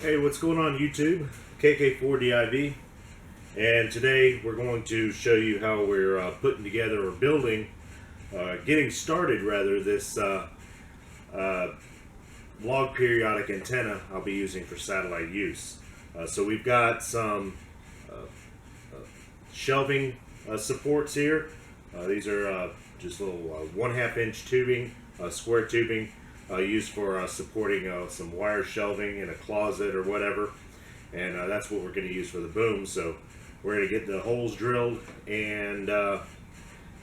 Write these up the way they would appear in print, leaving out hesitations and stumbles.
Hey, what's going on YouTube? KK4DIV, and today we're going to show you how we're putting together or building, getting started rather, this log periodic antenna I'll be using for satellite use. So we've got some shelving supports here. These are just little 1/2 inch tubing, square tubing, used for supporting some wire shelving in a closet or whatever, and that's what we're going to use for the boom. So we're going to get the holes drilled and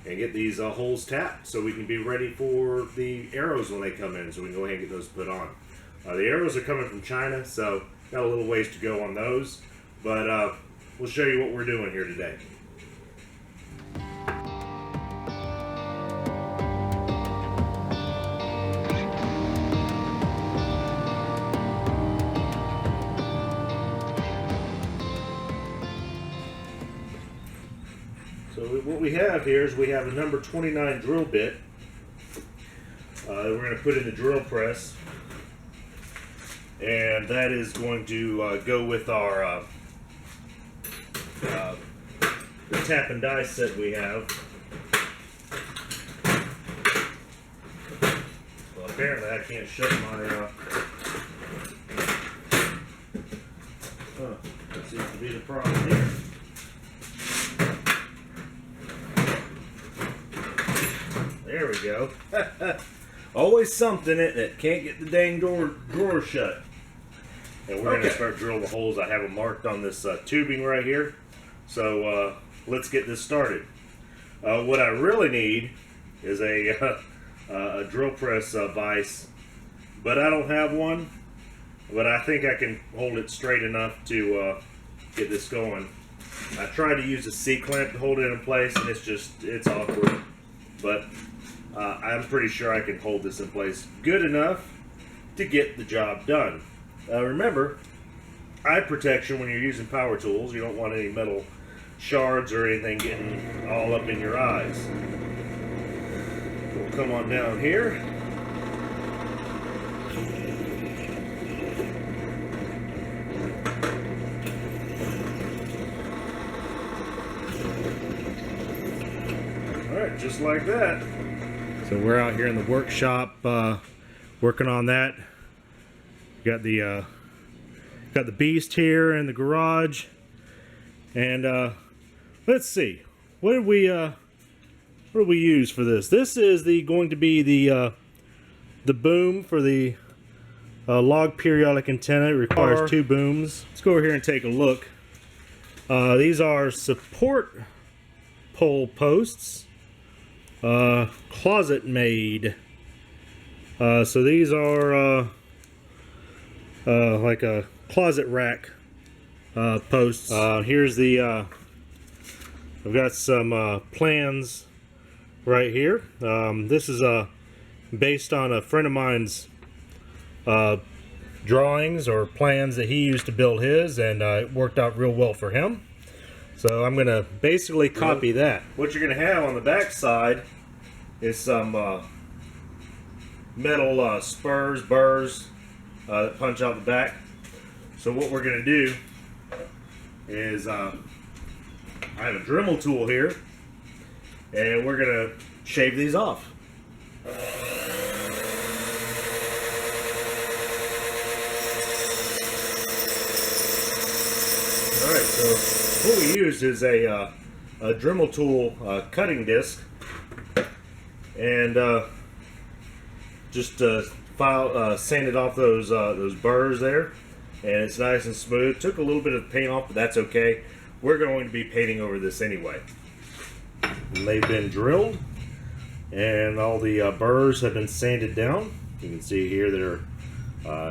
get these holes tapped so we can be ready for the arrows when they come in, so we can go ahead and get those put on. The arrows are coming from China, so got a little ways to go on those, but we'll show you what we're doing here today. So what we have here is we have a number 29 drill bit that we're going to put in the drill press, and that is going to go with our the tap and die set we have. Well, apparently I can't shut my that seems to be the problem here. There we go. Always something that can't get the dang drawer shut. And we're going to start drilling the holes. I have them marked on this tubing right here. So let's get this started. What I really need is a drill press vise, but I don't have one. But I think I can hold it straight enough to get this going. I tried to use a C-clamp to hold it in place, and it's awkward. But I'm pretty sure I can hold this in place good enough to get the job done. Remember, eye protection when you're using power tools. You don't want any metal shards or anything getting all up in your eyes. We'll come on down here. Alright, just like that. So we're out here in the workshop working on that. Got the beast here in the garage, and let's see, what did we use for this? This is going to be the boom for the log periodic antenna. It requires 2 booms. Let's go over here and take a look. These are support pole posts, closet made. So these are like a closet rack posts. Here's the I've got some plans right here. This is based on a friend of mine's drawings or plans that he used to build his, and it worked out real well for him. So I'm going to basically copy that. What you're going to have on the back side is some metal burrs that punch out the back. So what we're going to do is I have a Dremel tool here, and we're going to shave these off. Alright, so what we use is a Dremel tool cutting disc, and just sanded off those burrs there, and it's nice and smooth. Took a little bit of paint off, but that's okay. We're going to be painting over this anyway. And they've been drilled, and all the burrs have been sanded down. You can see here they're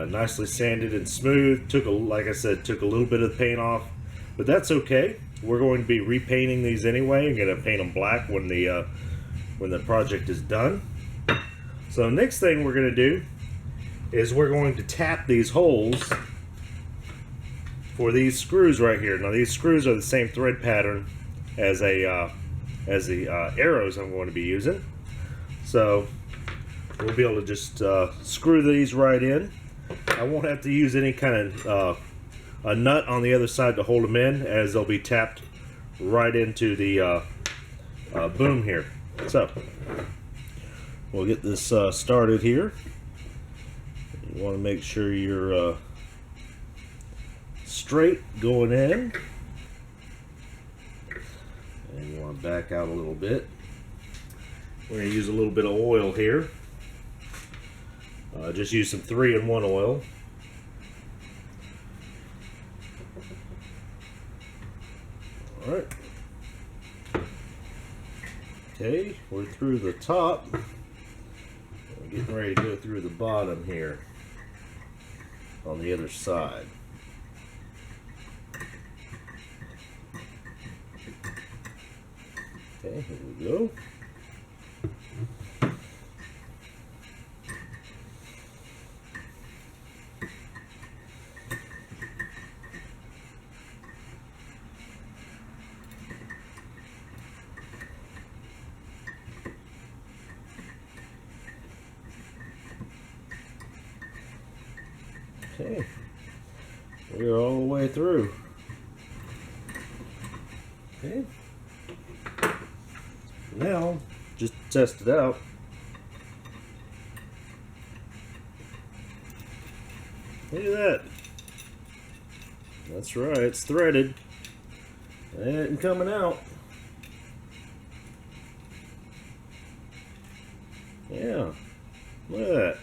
nicely sanded and smooth. Like I said, took a little bit of paint off, but that's okay. We're going to be repainting these anyway. I'm going to paint them black when the project is done. So next thing we're going to do is we're going to tap these holes for these screws right here. Now these screws are the same thread pattern as the arrows I'm going to be using. So we'll be able to just screw these right in. I won't have to use any kind of a nut on the other side to hold them in, as they'll be tapped right into the boom here. So we'll get this started here. You want to make sure you're straight going in, and you want to back out a little bit. We're going to use a little bit of oil here. Just use some 3-in-1 oil. Alright. Okay, we're through the top. We're getting ready to go through the bottom here on the other side. Okay, here we go. Okay, we're all the way through. Okay, now just test it out. Look at that. That's right, it's threaded. It ain't coming out. Yeah, look at that.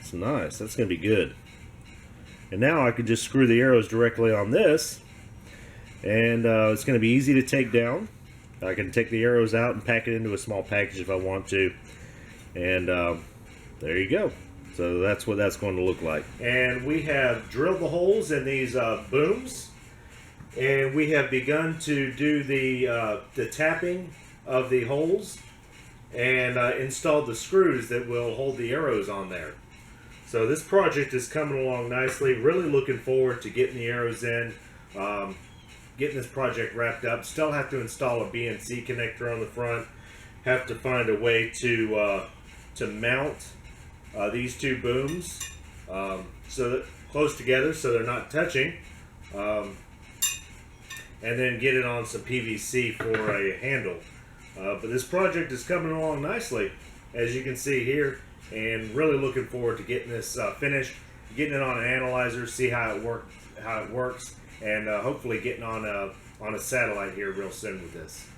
It's nice. That's going to be good. And now I can just screw the arrows directly on this, and it's going to be easy to take down. I can take the arrows out and pack it into a small package if I want to, and there you go. So that's what that's going to look like. And we have drilled the holes in these booms, and we have begun to do the tapping of the holes, and installed the screws that will hold the arrows on there. So this project is coming along nicely. Really looking forward to getting the arrows in, getting this project wrapped up. Still have to install a BNC connector on the front. Have to find a way to mount these two booms so that close together so they're not touching, and then get it on some PVC for a handle. But this project is coming along nicely, as you can see here. And really looking forward to getting this finished, getting it on an analyzer, see how it works, and hopefully getting on a satellite here real soon with this.